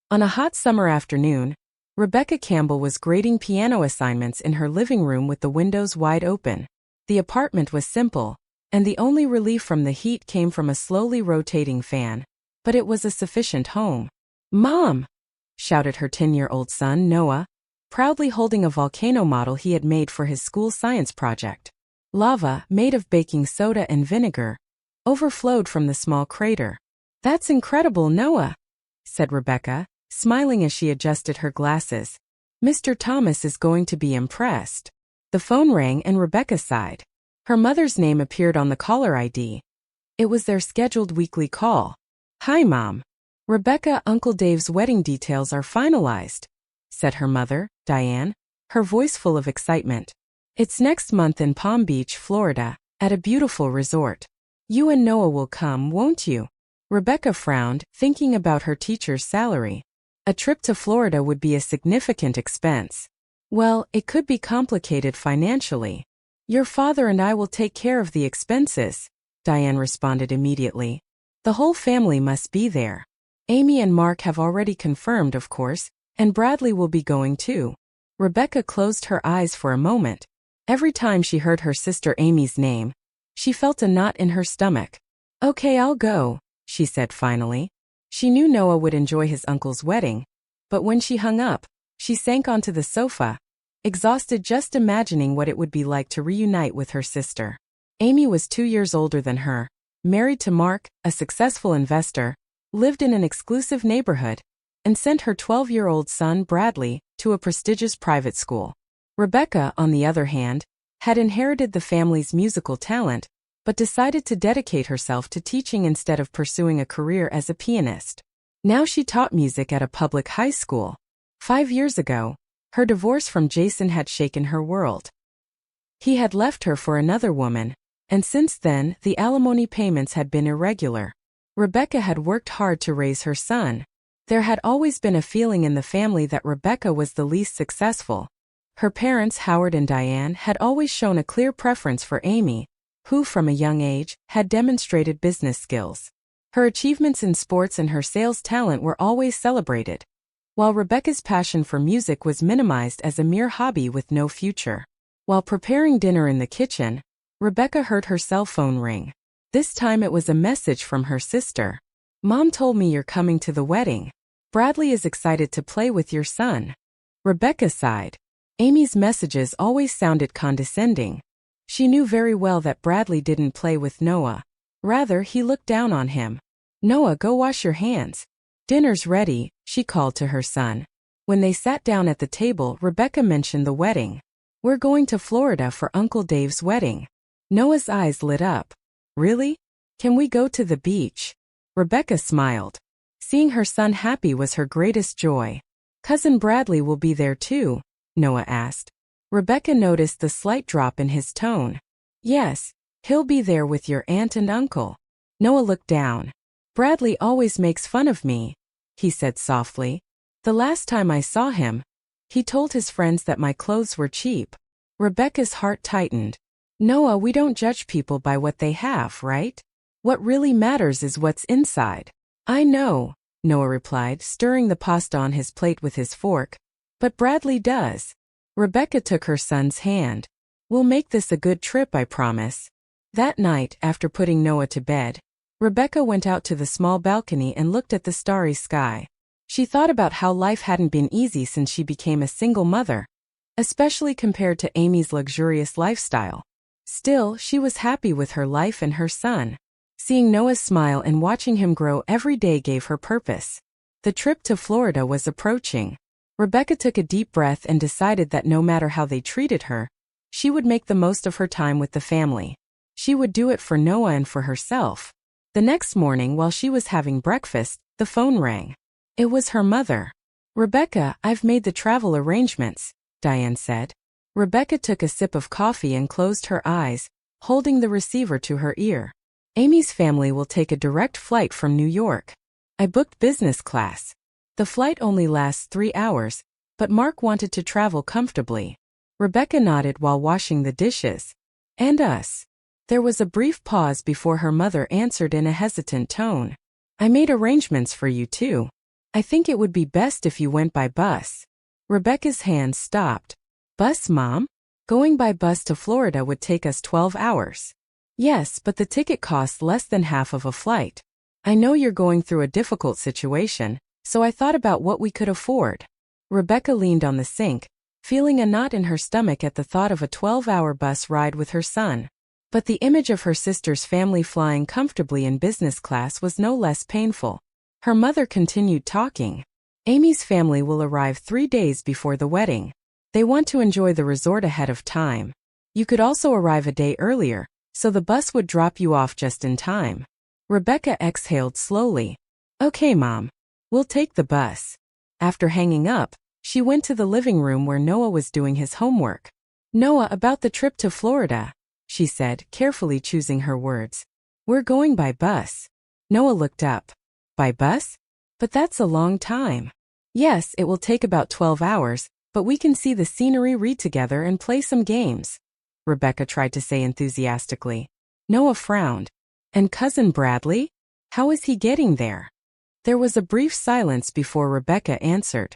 On a hot summer afternoon, Rebecca Campbell was grading piano assignments in her living room with the windows wide open. The apartment was simple, and the only relief from the heat came from a slowly rotating fan, but it was a sufficient home. "Mom!" shouted her 10-year-old son, Noah, proudly holding a volcano model he had made for his school science project. Lava, made of baking soda and vinegar, overflowed from the small crater. "That's incredible, Noah," said Rebecca, smiling as she adjusted her glasses. "Mr. Thomas is going to be impressed." The phone rang and Rebecca sighed. Her mother's name appeared on the caller ID. It was their scheduled weekly call. "Hi, Mom. Rebecca, Uncle Dave's wedding details are finalized," said her mother, Diane, her voice full of excitement. "It's next month in Palm Beach, Florida, at a beautiful resort. You and Noah will come, won't you?" Rebecca frowned, thinking about her teacher's salary. A trip to Florida would be a significant expense. "Well, it could be complicated financially. Your father and I will take care of the expenses," Diane responded immediately. "The whole family must be there. Amy and Mark have already confirmed, of course, and Bradley will be going too." Rebecca closed her eyes for a moment. Every time she heard her sister Amy's name, she felt a knot in her stomach. "Okay, I'll go," she said finally. She knew Noah would enjoy his uncle's wedding, but when she hung up, she sank onto the sofa, exhausted just imagining what it would be like to reunite with her sister. Amy was 2 years older than her, married to Mark, a successful investor, lived in an exclusive neighborhood, and sent her 12-year-old son Bradley to a prestigious private school. Rebecca, on the other hand, had inherited the family's musical talent, but decided to dedicate herself to teaching instead of pursuing a career as a pianist. Now she taught music at a public high school. 5 years ago, her divorce from Jason had shaken her world. He had left her for another woman, and since then the alimony payments had been irregular. Rebecca had worked hard to raise her son. There had always been a feeling in the family that Rebecca was the least successful. Her parents, Howard and Diane, had always shown a clear preference for Amy, who from a young age had demonstrated business skills. Her achievements in sports and her sales talent were always celebrated, while Rebecca's passion for music was minimized as a mere hobby with no future. While preparing dinner in the kitchen, Rebecca heard her cell phone ring. This time it was a message from her sister. "Mom told me you're coming to the wedding. Bradley is excited to play with your son." Rebecca sighed. Amy's messages always sounded condescending. She knew very well that Bradley didn't play with Noah. Rather, he looked down on him. "Noah, go wash your hands. Dinner's ready," she called to her son. When they sat down at the table, Rebecca mentioned the wedding. "We're going to Florida for Uncle Dave's wedding." Noah's eyes lit up. "Really? Can we go to the beach?" Rebecca smiled. Seeing her son happy was her greatest joy. "Cousin Bradley will be there too?" Noah asked. Rebecca noticed the slight drop in his tone. "Yes, he'll be there with your aunt and uncle." Noah looked down. "Bradley always makes fun of me," he said softly. "The last time I saw him, he told his friends that my clothes were cheap." Rebecca's heart tightened. "Noah, we don't judge people by what they have, right? What really matters is what's inside." "I know," Noah replied, stirring the pasta on his plate with his fork. "But Bradley does." Rebecca took her son's hand. "We'll make this a good trip, I promise." That night, after putting Noah to bed, Rebecca went out to the small balcony and looked at the starry sky. She thought about how life hadn't been easy since she became a single mother, especially compared to Amy's luxurious lifestyle. Still, she was happy with her life and her son. Seeing Noah smile and watching him grow every day gave her purpose. The trip to Florida was approaching. Rebecca took a deep breath and decided that no matter how they treated her, she would make the most of her time with the family. She would do it for Noah and for herself. The next morning, while she was having breakfast, the phone rang. It was her mother. "Rebecca, I've made the travel arrangements," Diane said. Rebecca took a sip of coffee and closed her eyes, holding the receiver to her ear. "Amy's family will take a direct flight from New York. I booked business class. The flight only lasts 3 hours, but Mark wanted to travel comfortably." Rebecca nodded while washing the dishes. "And us." There was a brief pause before her mother answered in a hesitant tone. "I made arrangements for you too." I think it would be best if you went by bus. Rebecca's hand stopped. Bus, Mom? Going by bus to Florida would take us 12 hours. Yes, but the ticket costs less than half of a flight. I know you're going through a difficult situation, so I thought about what we could afford. Rebecca leaned on the sink, feeling a knot in her stomach at the thought of a 12-hour bus ride with her son. But the image of her sister's family flying comfortably in business class was no less painful. Her mother continued talking. Amy's family will arrive 3 days before the wedding. They want to enjoy the resort ahead of time. You could also arrive a day earlier, so the bus would drop you off just in time. Rebecca exhaled slowly. Okay, Mom. We'll take the bus. After hanging up, she went to the living room where Noah was doing his homework. Noah, about the trip to Florida, she said, carefully choosing her words. We're going by bus. Noah looked up. By bus? But that's a long time. Yes, it will take about 12 hours, but we can see the scenery, read together, and play some games, Rebecca tried to say enthusiastically. Noah frowned. And Cousin Bradley? How is he getting there? There was a brief silence before Rebecca answered.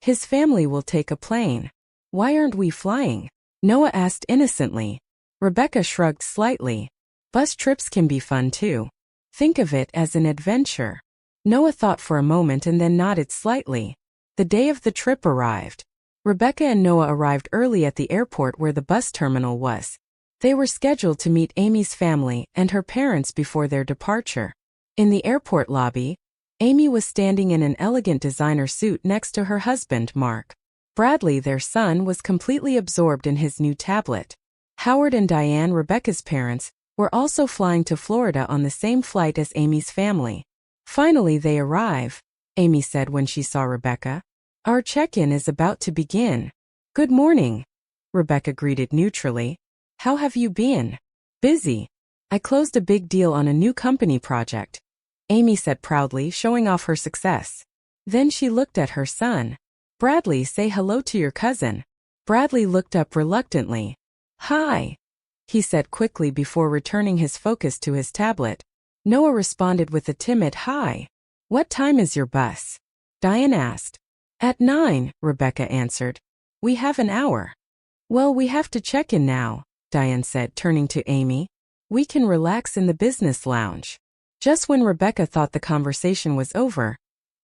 His family will take a plane. Why aren't we flying? Noah asked innocently. Rebecca shrugged slightly. Bus trips can be fun too. Think of it as an adventure. Noah thought for a moment and then nodded slightly. The day of the trip arrived. Rebecca and Noah arrived early at the airport where the bus terminal was. They were scheduled to meet Amy's family and her parents before their departure. In the airport lobby, Amy was standing in an elegant designer suit next to her husband, Mark. Bradley, their son, was completely absorbed in his new tablet. Howard and Diane, Rebecca's parents, were also flying to Florida on the same flight as Amy's family. Finally they arrive, Amy said when she saw Rebecca. Our check-in is about to begin. Good morning, Rebecca greeted neutrally. How have you been? Busy. I closed a big deal on a new company project, Amy said proudly, showing off her success. Then she looked at her son. Bradley, say hello to your cousin. Bradley looked up reluctantly. Hi, he said quickly before returning his focus to his tablet. Noah responded with a timid hi. What time is your bus? Diane asked. At 9, Rebecca answered. We have an hour. Well, we have to check in now, Diane said, turning to Amy. We can relax in the business lounge. Just when Rebecca thought the conversation was over,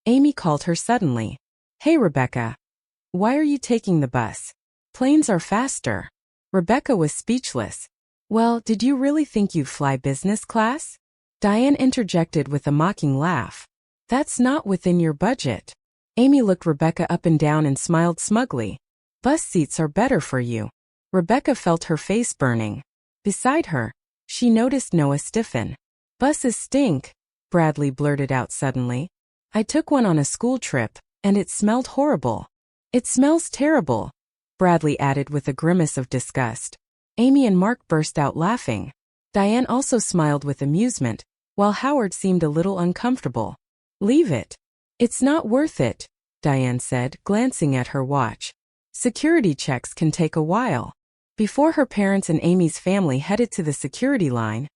Amy called her suddenly. Hey, Rebecca. Why are you taking the bus? Planes are faster. Rebecca was speechless. Well, did you really think you'd fly business class? Diane interjected with a mocking laugh. That's not within your budget. Amy looked Rebecca up and down and smiled smugly. Bus seats are better for you. Rebecca felt her face burning. Beside her, she noticed Noah stiffen. Buses stink, Bradley blurted out suddenly. I took one on a school trip, and it smelled horrible. It smells terrible, Bradley added with a grimace of disgust. Amy and Mark burst out laughing. Diane also smiled with amusement, while Howard seemed a little uncomfortable. Leave it. It's not worth it, Diane said, glancing at her watch. Security checks can take a while. Before her parents and Amy's family headed to the security line,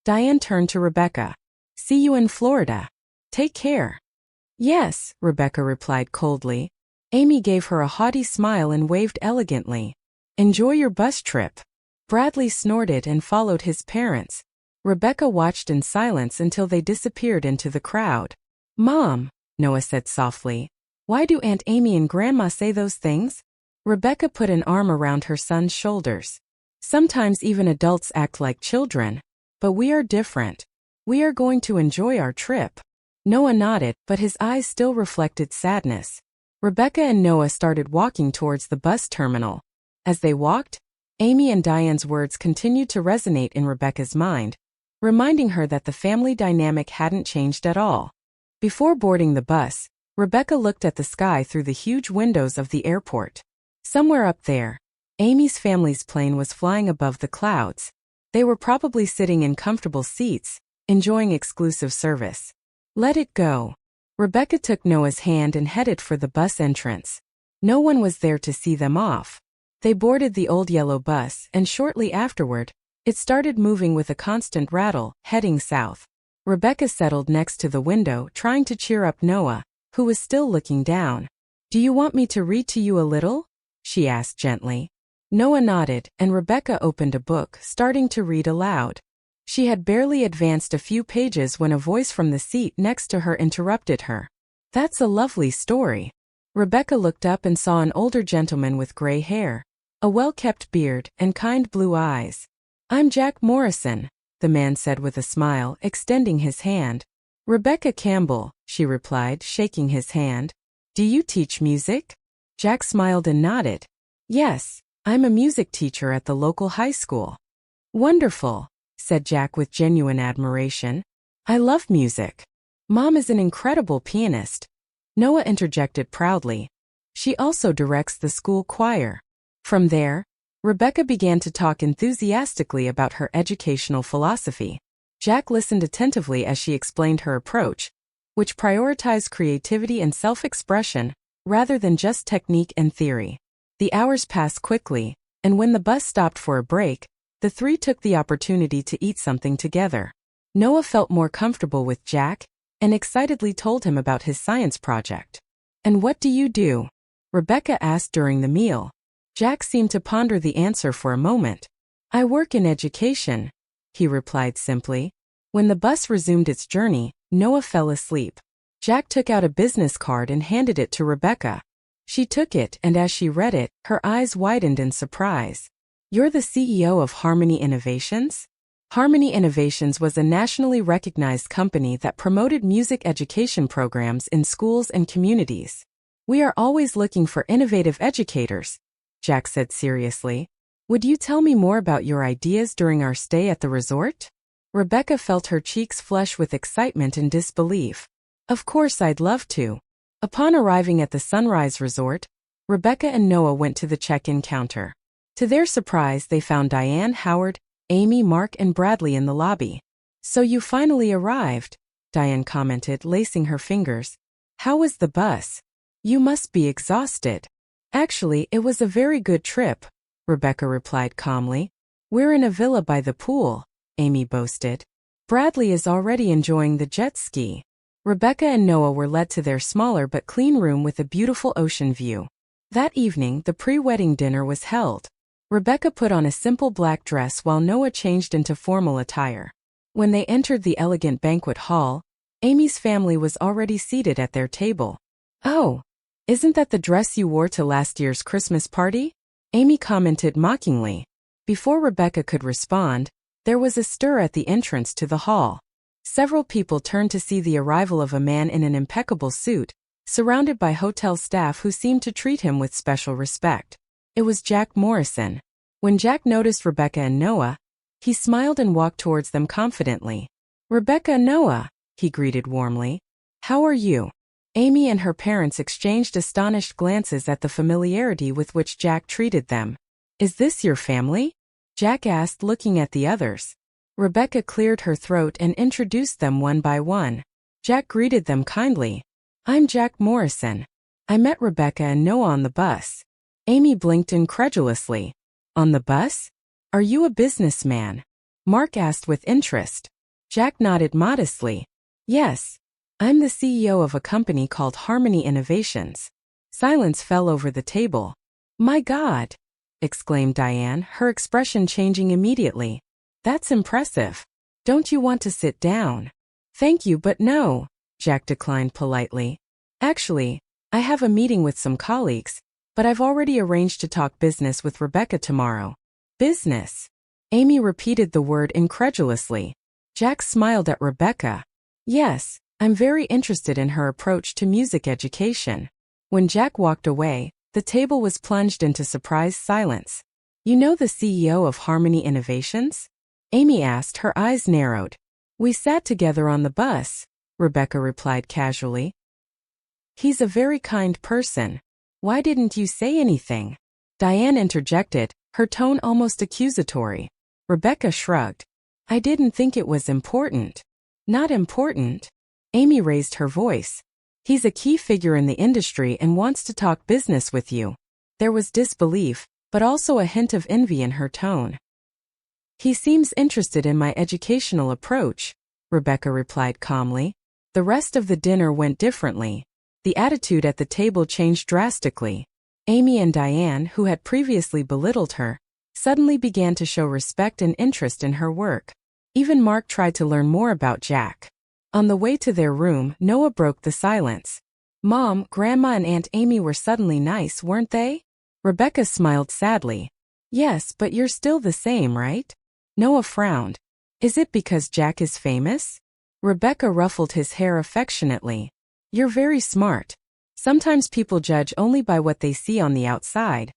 Diane turned to Rebecca. See you in Florida. Take care. Yes, Rebecca replied coldly. Amy gave her a haughty smile and waved elegantly. Enjoy your bus trip. Bradley snorted and followed his parents. Rebecca watched in silence until they disappeared into the crowd. Mom, Noah said softly. Why do Aunt Amy and Grandma say those things? Rebecca put an arm around her son's shoulders. Sometimes even adults act like children. But we are different. We are going to enjoy our trip. Noah nodded, but his eyes still reflected sadness. Rebecca and Noah started walking towards the bus terminal. As they walked, Amy and Diane's words continued to resonate in Rebecca's mind, reminding her that the family dynamic hadn't changed at all. Before boarding the bus, Rebecca looked at the sky through the huge windows of the airport. Somewhere up there, Amy's family's plane was flying above the clouds. They were probably sitting in comfortable seats, enjoying exclusive service. Let it go. Rebecca took Noah's hand and headed for the bus entrance. No one was there to see them off. They boarded the old yellow bus, and shortly afterward, it started moving with a constant rattle, heading south. Rebecca settled next to the window, trying to cheer up Noah, who was still looking down. "Do you want me to read to you a little?" she asked gently. Noah nodded, and Rebecca opened a book, starting to read aloud. She had barely advanced a few pages when a voice from the seat next to her interrupted her. "That's a lovely story." Rebecca looked up and saw an older gentleman with gray hair, a well-kept beard, and kind blue eyes. "I'm Jack Morrison," the man said with a smile, extending his hand. "Rebecca Campbell," she replied, shaking his hand. "Do you teach music?" Jack smiled and nodded. "Yes, I'm a music teacher at the local high school." "Wonderful," said Jack with genuine admiration. "I love music. Mom is an incredible pianist." Noah interjected proudly. "She also directs the school choir." From there, Rebecca began to talk enthusiastically about her educational philosophy. Jack listened attentively as she explained her approach, which prioritized creativity and self-expression rather than just technique and theory. The hours passed quickly, and when the bus stopped for a break, the three took the opportunity to eat something together. Noah felt more comfortable with Jack and excitedly told him about his science project. "And what do you do?" Rebecca asked during the meal. Jack seemed to ponder the answer for a moment. "I work in education," he replied simply. When the bus resumed its journey, Noah fell asleep. Jack took out a business card and handed it to Rebecca. She took it, and as she read it, her eyes widened in surprise. "You're the CEO of Harmony Innovations?" Harmony Innovations was a nationally recognized company that promoted music education programs in schools and communities. "We are always looking for innovative educators," Jack said seriously. "Would you tell me more about your ideas during our stay at the resort?" Rebecca felt her cheeks flush with excitement and disbelief. "Of course I'd love to." Upon arriving at the Sunrise Resort, Rebecca and Noah went to the check-in counter. To their surprise, they found Diane, Howard, Amy, Mark, and Bradley in the lobby. "So you finally arrived," Diane commented, lacing her fingers. "How was the bus? You must be exhausted." "Actually, it was a very good trip," Rebecca replied calmly. "We're in a villa by the pool," Amy boasted. "Bradley is already enjoying the jet ski." Rebecca and Noah were led to their smaller but clean room with a beautiful ocean view. That evening, the pre-wedding dinner was held. Rebecca put on a simple black dress while Noah changed into formal attire. When they entered the elegant banquet hall, Amy's family was already seated at their table. "Oh, isn't that the dress you wore to last year's Christmas party?" Amy commented mockingly. Before Rebecca could respond, there was a stir at the entrance to the hall. Several people turned to see the arrival of a man in an impeccable suit, surrounded by hotel staff who seemed to treat him with special respect. It was Jack Morrison. When Jack noticed Rebecca and Noah, he smiled and walked towards them confidently. "Rebecca, Noah," he greeted warmly. "How are you?" Amy and her parents exchanged astonished glances at the familiarity with which Jack treated them. "Is this your family?" Jack asked, looking at the others. Rebecca cleared her throat and introduced them one by one. Jack greeted them kindly. "I'm Jack Morrison. I met Rebecca and Noah on the bus." Amy blinked incredulously. "On the bus? Are you a businessman?" Mark asked with interest. Jack nodded modestly. "Yes. I'm the CEO of a company called Harmony Innovations." Silence fell over the table. "My God!" exclaimed Diane, her expression changing immediately. "That's impressive. Don't you want to sit down?" "Thank you, but no," Jack declined politely. "Actually, I have a meeting with some colleagues, but I've already arranged to talk business with Rebecca tomorrow." "Business?" Amy repeated the word incredulously. Jack smiled at Rebecca. "Yes, I'm very interested in her approach to music education." When Jack walked away, the table was plunged into surprised silence. "You know the CEO of Harmony Innovations?" Amy asked, her eyes narrowed. "We sat together on the bus," Rebecca replied casually. "He's a very kind person. Why didn't you say anything?" Diane interjected, her tone almost accusatory. Rebecca shrugged. "I didn't think it was important." "Not important?" Amy raised her voice. "He's a key figure in the industry and wants to talk business with you." There was disbelief, but also a hint of envy in her tone. "He seems interested in my educational approach," Rebecca replied calmly. The rest of the dinner went differently. The attitude at the table changed drastically. Amy and Diane, who had previously belittled her, suddenly began to show respect and interest in her work. Even Mark tried to learn more about Jack. On the way to their room, Noah broke the silence. Mom, Grandma and Aunt Amy were suddenly nice, weren't they? Rebecca smiled sadly. Yes, but you're still the same, right? Noah frowned. Is it because Jack is famous? Rebecca ruffled his hair affectionately. You're very smart. Sometimes people judge only by what they see on the outside.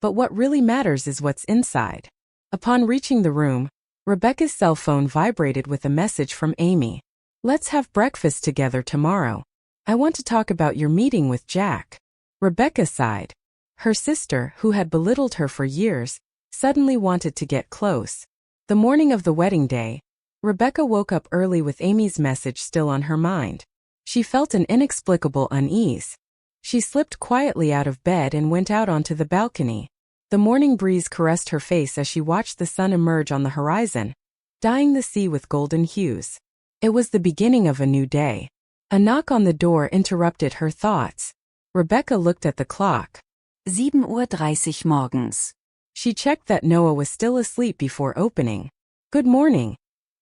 But what really matters is what's inside. Upon reaching the room, Rebecca's cell phone vibrated with a message from Amy. Let's have breakfast together tomorrow. I want to talk about your meeting with Jack. Rebecca sighed. Her sister, who had belittled her for years, suddenly wanted to get close. The morning of the wedding day, Rebecca woke up early with Amy's message still on her mind. She felt an inexplicable unease. She slipped quietly out of bed and went out onto the balcony. The morning breeze caressed her face as she watched the sun emerge on the horizon, dyeing the sea with golden hues. It was the beginning of a new day. A knock on the door interrupted her thoughts. Rebecca looked at the clock. 7:30 Uhr morgens. She checked that Noah was still asleep before opening. Good morning.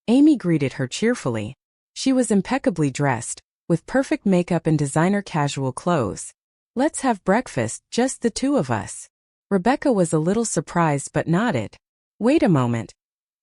Amy greeted her cheerfully. She was impeccably dressed, with perfect makeup and designer casual clothes. Let's have breakfast, just the two of us. Rebecca was a little surprised but nodded. Wait a moment.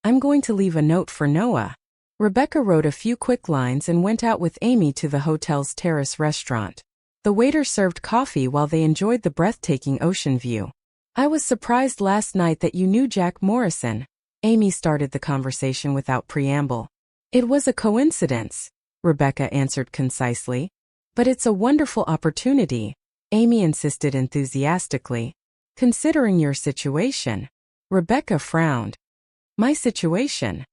I'm going to leave a note for Noah. Rebecca wrote a few quick lines and went out with Amy to the hotel's terrace restaurant. The waiter served coffee while they enjoyed the breathtaking ocean view. I was surprised last night that you knew Jack Morrison. Amy started the conversation without preamble. It was a coincidence, Rebecca answered concisely. But it's a wonderful opportunity, Amy insisted enthusiastically. Considering your situation. Rebecca frowned. My situation?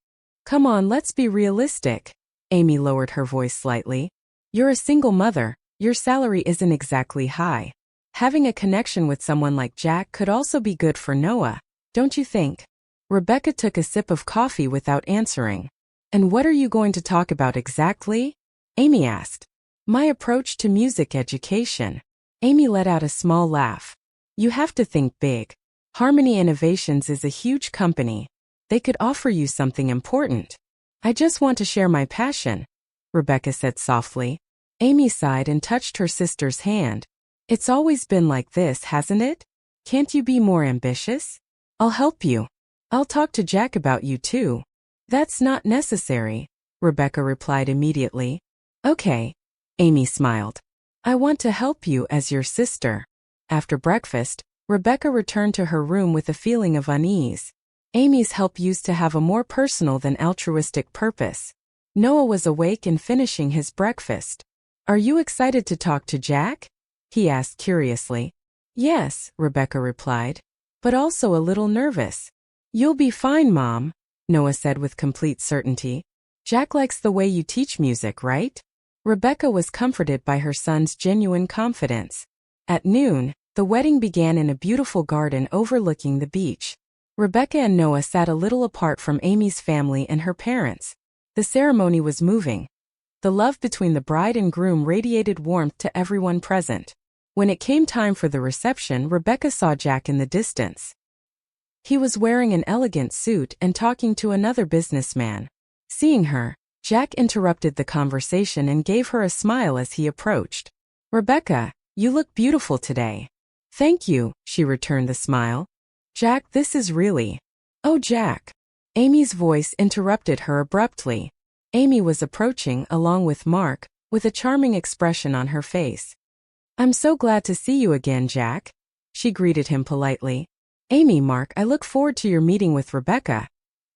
Come on, let's be realistic. Amy lowered her voice slightly. You're a single mother, your salary isn't exactly high. Having a connection with someone like Jack could also be good for Noah, don't you think? Rebecca took a sip of coffee without answering. And what are you going to talk about exactly? Amy asked. My approach to music education. Amy let out a small laugh. You have to think big. Harmony Innovations is a huge company. They could offer you something important. I just want to share my passion, Rebecca said softly. Amy sighed and touched her sister's hand. It's always been like this, hasn't it? Can't you be more ambitious? I'll help you. I'll talk to Jack about you too. That's not necessary, Rebecca replied immediately. Okay. Amy smiled. I want to help you as your sister. After breakfast, Rebecca returned to her room with a feeling of unease. Amy's help used to have a more personal than altruistic purpose. Noah was awake and finishing his breakfast. Are you excited to talk to Jack? He asked curiously. Yes, Rebecca replied. But also a little nervous. You'll be fine, Mom, Noah said with complete certainty. Jack likes the way you teach music, right? Rebecca was comforted by her son's genuine confidence. At noon, the wedding began in a beautiful garden overlooking the beach. Rebecca and Noah sat a little apart from Amy's family and her parents. The ceremony was moving. The love between the bride and groom radiated warmth to everyone present. When it came time for the reception, Rebecca saw Jack in the distance. He was wearing an elegant suit and talking to another businessman. Seeing her, Jack interrupted the conversation and gave her a smile as he approached. Rebecca, you look beautiful today. Thank you, she returned the smile. Jack, this is really... Oh, Jack. Amy's voice interrupted her abruptly. Amy was approaching along with Mark, with a charming expression on her face. I'm so glad to see you again, Jack. She greeted him politely. Amy, Mark, I look forward to your meeting with Rebecca.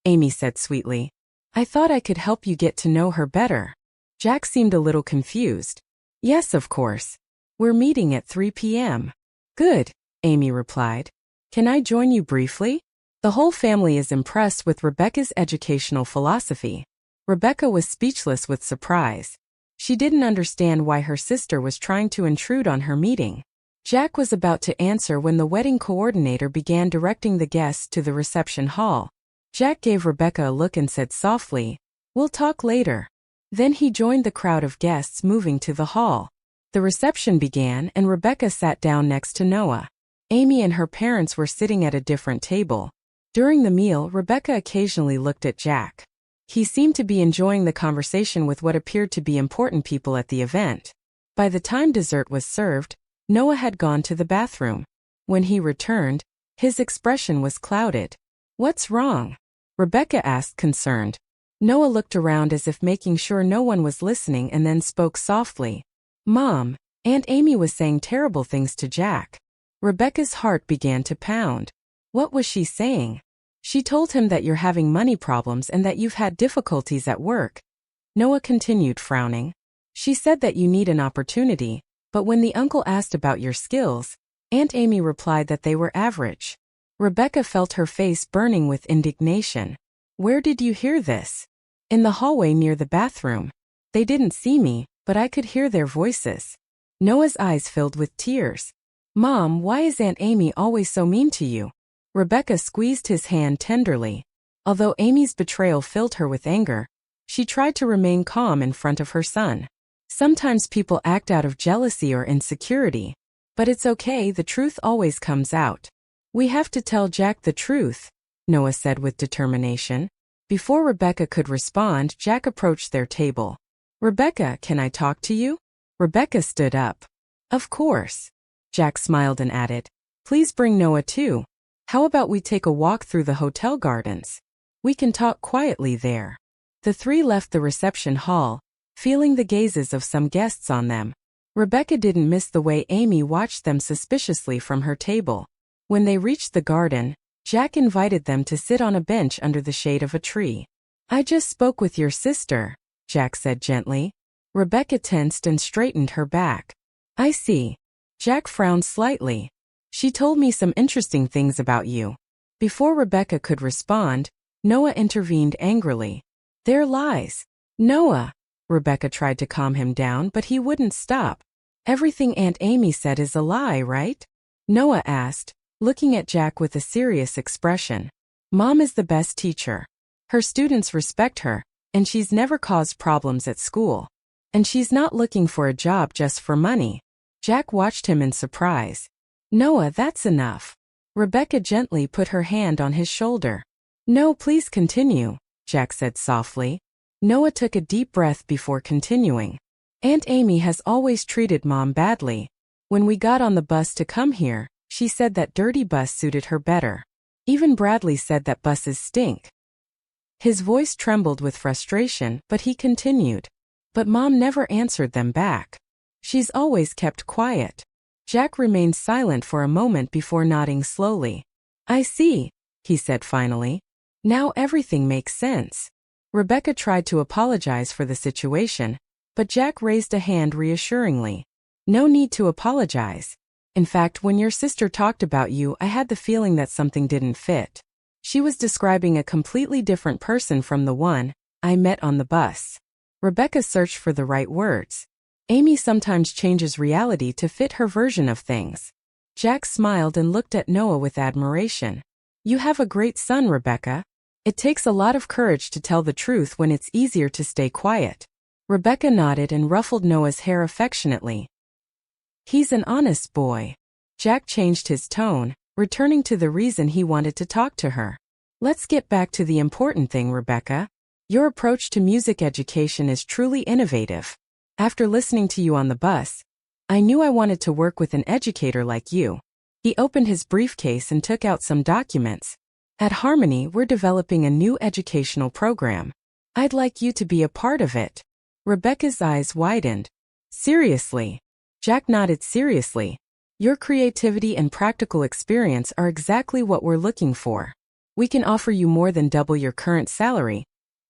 Amy said sweetly. I thought I could help you get to know her better. Jack seemed a little confused. Yes, of course. We're meeting at 3 p.m. Good, Amy replied. Can I join you briefly? The whole family is impressed with Rebecca's educational philosophy. Rebecca was speechless with surprise. She didn't understand why her sister was trying to intrude on her meeting. Jack was about to answer when the wedding coordinator began directing the guests to the reception hall. Jack gave Rebecca a look and said softly, "We'll talk later." Then he joined the crowd of guests moving to the hall. The reception began and Rebecca sat down next to Noah. Amy and her parents were sitting at a different table. During the meal, Rebecca occasionally looked at Jack. He seemed to be enjoying the conversation with what appeared to be important people at the event. By the time dessert was served, Noah had gone to the bathroom. When he returned, his expression was clouded. "What's wrong?" Rebecca asked, concerned. Noah looked around as if making sure no one was listening and then spoke softly. "Mom, Aunt Amy was saying terrible things to Jack." Rebecca's heart began to pound. What was she saying? She told him that you're having money problems and that you've had difficulties at work. Noah continued, frowning. She said that you need an opportunity, but when the uncle asked about your skills, Aunt Amy replied that they were average. Rebecca felt her face burning with indignation. Where did you hear this? In the hallway near the bathroom. They didn't see me, but I could hear their voices. Noah's eyes filled with tears. Mom, why is Aunt Amy always so mean to you? Rebecca squeezed his hand tenderly. Although Amy's betrayal filled her with anger, she tried to remain calm in front of her son. Sometimes people act out of jealousy or insecurity. But it's okay, the truth always comes out. We have to tell Jack the truth, Noah said with determination. Before Rebecca could respond, Jack approached their table. Rebecca, can I talk to you? Rebecca stood up. Of course. Jack smiled and added, please bring Noah too. How about we take a walk through the hotel gardens? We can talk quietly there. The three left the reception hall, feeling the gazes of some guests on them. Rebecca didn't miss the way Amy watched them suspiciously from her table. When they reached the garden, Jack invited them to sit on a bench under the shade of a tree. I just spoke with your sister, Jack said gently. Rebecca tensed and straightened her back. I see. Jack frowned slightly. She told me some interesting things about you. Before Rebecca could respond, Noah intervened angrily. They're lies. Noah. Rebecca tried to calm him down, but he wouldn't stop. Everything Aunt Amy said is a lie, right? Noah asked, looking at Jack with a serious expression. Mom is the best teacher. Her students respect her, and she's never caused problems at school. And she's not looking for a job just for money. Jack watched him in surprise. Noah, that's enough. Rebecca gently put her hand on his shoulder. No, please continue, Jack said softly. Noah took a deep breath before continuing. Aunt Amy has always treated Mom badly. When we got on the bus to come here, she said that dirty bus suited her better. Even Bradley said that buses stink. His voice trembled with frustration, but he continued. But Mom never answered them back. She's always kept quiet. Jack remained silent for a moment before nodding slowly. I see, he said finally. Now everything makes sense. Rebecca tried to apologize for the situation, but Jack raised a hand reassuringly. No need to apologize. In fact, when your sister talked about you, I had the feeling that something didn't fit. She was describing a completely different person from the one I met on the bus. Rebecca searched for the right words. Amy sometimes changes reality to fit her version of things. Jack smiled and looked at Noah with admiration. You have a great son, Rebecca. It takes a lot of courage to tell the truth when it's easier to stay quiet. Rebecca nodded and ruffled Noah's hair affectionately. He's an honest boy. Jack changed his tone, returning to the reason he wanted to talk to her. Let's get back to the important thing, Rebecca. Your approach to music education is truly innovative. After listening to you on the bus, I knew I wanted to work with an educator like you. He opened his briefcase and took out some documents. At Harmony, we're developing a new educational program. I'd like you to be a part of it. Rebecca's eyes widened. Seriously? Jack nodded seriously. Your creativity and practical experience are exactly what we're looking for. We can offer you more than double your current salary,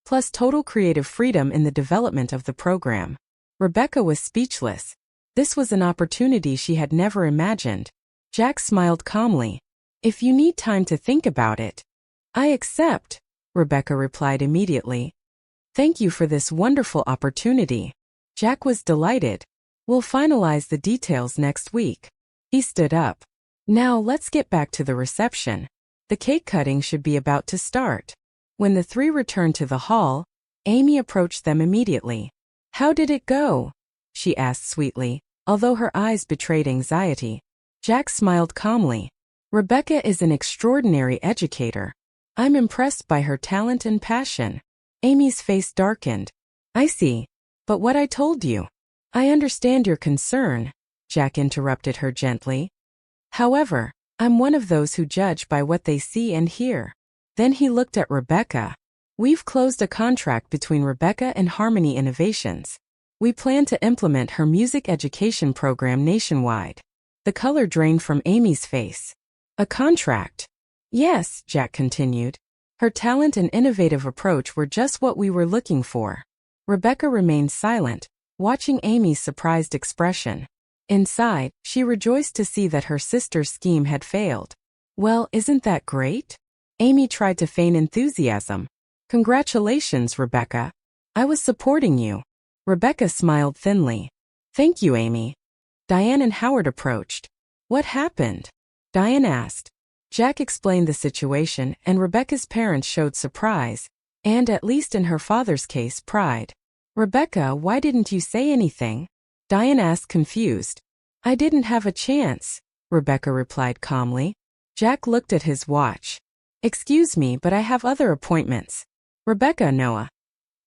plus total creative freedom in the development of the program. Rebecca was speechless. This was an opportunity she had never imagined. Jack smiled calmly. If you need time to think about it, I accept, Rebecca replied immediately. Thank you for this wonderful opportunity. Jack was delighted. We'll finalize the details next week. He stood up. Now let's get back to the reception. The cake cutting should be about to start. When the three returned to the hall, Amy approached them immediately. How did it go? She asked sweetly. Although her eyes betrayed anxiety, Jack smiled calmly. Rebecca is an extraordinary educator. I'm impressed by her talent and passion. Amy's face darkened. I see. But what I told you. I understand your concern, Jack interrupted her gently. However, I'm one of those who judge by what they see and hear. Then he looked at Rebecca. We've closed a contract between Rebecca and Harmony Innovations. We plan to implement her music education program nationwide. The color drained from Amy's face. A contract? Yes, Jack continued. Her talent and innovative approach were just what we were looking for. Rebecca remained silent, watching Amy's surprised expression. Inside, she rejoiced to see that her sister's scheme had failed. Well, isn't that great? Amy tried to feign enthusiasm. Congratulations, Rebecca. I was supporting you. Rebecca smiled thinly. Thank you, Amy. Diane and Howard approached. What happened? Diane asked. Jack explained the situation, and Rebecca's parents showed surprise, and, at least in her father's case, pride. Rebecca, why didn't you say anything? Diane asked, confused. I didn't have a chance, Rebecca replied calmly. Jack looked at his watch. Excuse me, but I have other appointments. Rebecca, Noah.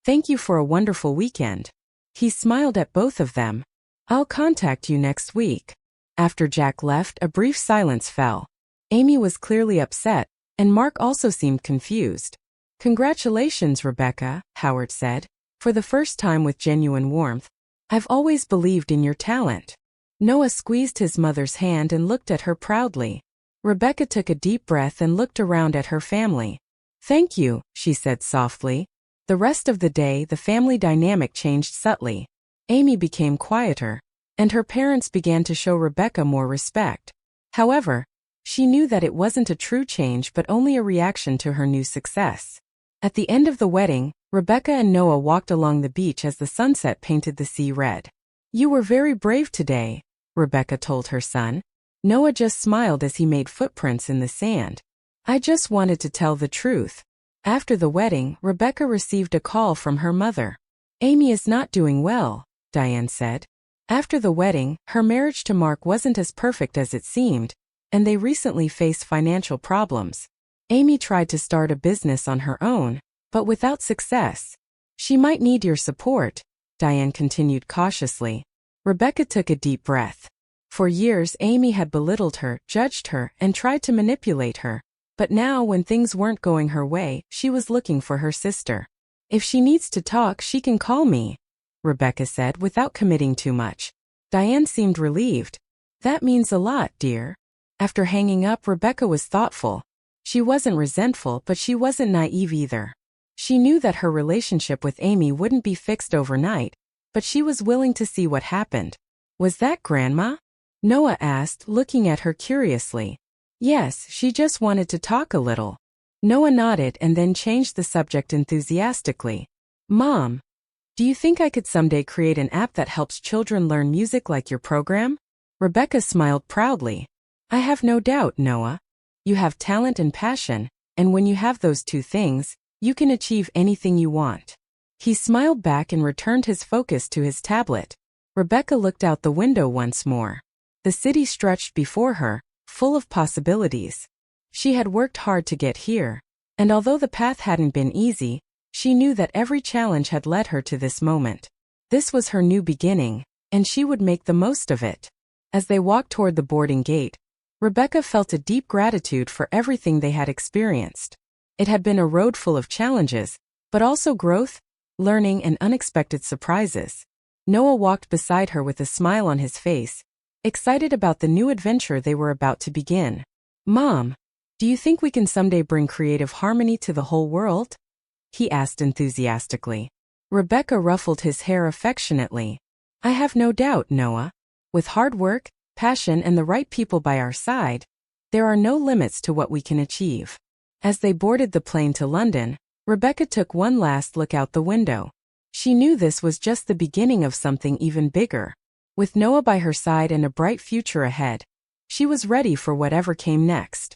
Thank you for a wonderful weekend. He smiled at both of them. I'll contact you next week. After Jack left, a brief silence fell. Amy was clearly upset, and Mark also seemed confused. Congratulations, Rebecca, Howard said, for the first time with genuine warmth. I've always believed in your talent. Noah squeezed his mother's hand and looked at her proudly. Rebecca took a deep breath and looked around at her family. Thank you, she said softly. The rest of the day, the family dynamic changed subtly. Amy became quieter, and her parents began to show Rebecca more respect. However, she knew that it wasn't a true change but only a reaction to her new success. At the end of the wedding, Rebecca and Noah walked along the beach as the sunset painted the sea red. You were very brave today, Rebecca told her son. Noah just smiled as he made footprints in the sand. I just wanted to tell the truth. After the wedding, Rebecca received a call from her mother. Amy is not doing well, Diane said. After the wedding, her marriage to Mark wasn't as perfect as it seemed, and they recently faced financial problems. Amy tried to start a business on her own, but without success. She might need your support, Diane continued cautiously. Rebecca took a deep breath. For years, Amy had belittled her, judged her, and tried to manipulate her. But now, when things weren't going her way, she was looking for her sister. If she needs to talk, she can call me, Rebecca said without committing too much. Diane seemed relieved. That means a lot, dear. After hanging up, Rebecca was thoughtful. She wasn't resentful, but she wasn't naive either. She knew that her relationship with Amy wouldn't be fixed overnight, but she was willing to see what happened. Was that Grandma? Noah asked, looking at her curiously. Yes, she just wanted to talk a little. Noah nodded and then changed the subject enthusiastically. Mom, do you think I could someday create an app that helps children learn music like your program? Rebecca smiled proudly. I have no doubt, Noah. You have talent and passion, and when you have those two things, you can achieve anything you want. He smiled back and returned his focus to his tablet. Rebecca looked out the window once more. The city stretched before her, full of possibilities. She had worked hard to get here, and although the path hadn't been easy, she knew that every challenge had led her to this moment. This was her new beginning, and she would make the most of it. As they walked toward the boarding gate, Rebecca felt a deep gratitude for everything they had experienced. It had been a road full of challenges, but also growth, learning, and unexpected surprises. Noah walked beside her with a smile on his face, excited about the new adventure they were about to begin. Mom, do you think we can someday bring creative harmony to the whole world? He asked enthusiastically. Rebecca ruffled his hair affectionately. I have no doubt, Noah. With hard work, passion, and the right people by our side, there are no limits to what we can achieve. As they boarded the plane to London, Rebecca took one last look out the window. She knew this was just the beginning of something even bigger. With Noah by her side and a bright future ahead, she was ready for whatever came next.